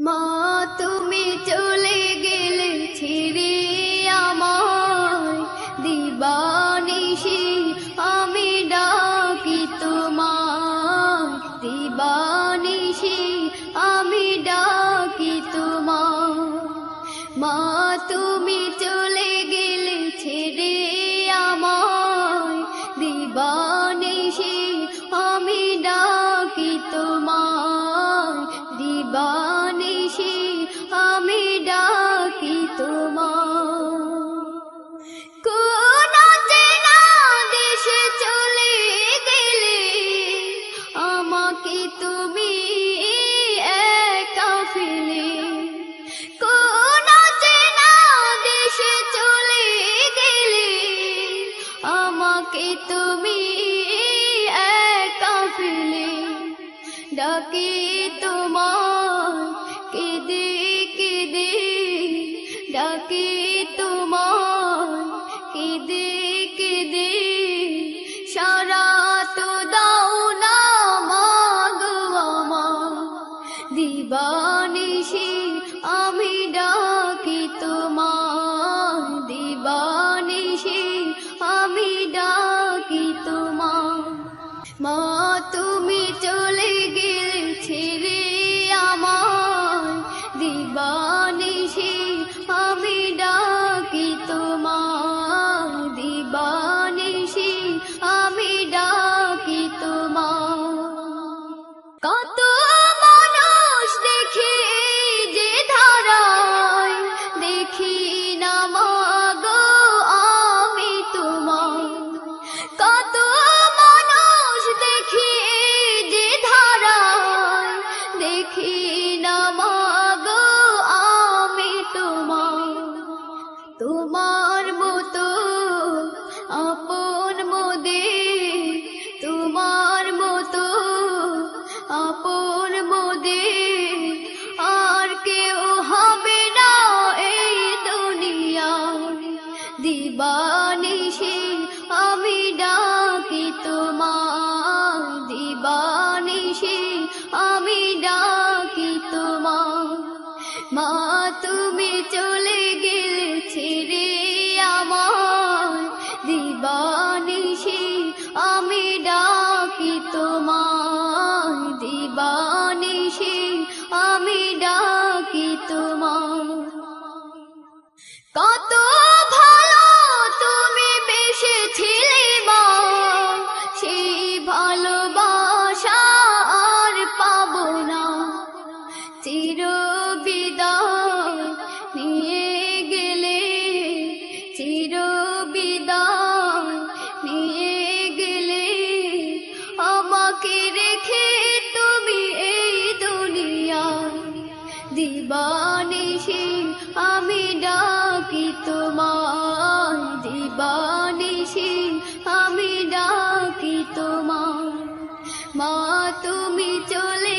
মা তুমি চলে গেলে ছেড়ে আমায়, দিবানিশি আমি ডাকি তোমায়, দিবানিশি আমি ডাকি তোমায়। মা তুমি চলে গেলে ছেড়ে আমায়, দিবানিশি আমি ডাকি তোমায়, দিবানিশি আমি ডাকি তোমায়। কোন চেনা দেশে চলে গেলে আমাকে তুমি একা ফেলে, কোন চেনা দেশে চলে গেলে আমাকে তুমি একা ফেলে। ডাকি তোমায় কেঁদে কেঁদে, ডাকি তোমায় কেঁদে কেঁদে, সারা তো দাও না মা গো আমার, দিবানিশি আমি ডাকি তোমায়, দিবানিশি আমি ডাকি তোমায়। মা তুমি চলে গেলে ছেড়ে আমায়, দিবানিশি আমি ডাকি তোমায়, দিবানিশি আমি ডাকি তোমায়। কত মানুষ দেখি যে ধারায়, দেখি না মা গো আমি তোমায়। কত মানুষ দেখি যে ধারায়, দেখি না মা গো আমি তোমায়। তোমার মতো আপন মোদের, তোমার মতো আপন মোদের আর কেউ হবে না এই দুনিয়ায়। দিবানিশি আমি ডাকি তোমায়, দিবানিশি আমি ডাকি তোমায়। মা তুমি চলে গেলে ছেড়ে আমায়, দিবানিশি আমি ডাকি তোমায়, দিবানিশি আমি ডাকি তোমায়। কত ভালো তুমি বেসেছিলে মা, সেই ভালোবাসা আর পাবো না। চির বিদায় নিয়ে গেলে, চির বিদায় নিয়ে গেলে, আমাকে রেখে তুমি এই দুনিয়ায়। দিবানিশি আমি ডাকি তোমায়, দিবানিশি আমি ডাকি তোমায়। মা তুমি চলে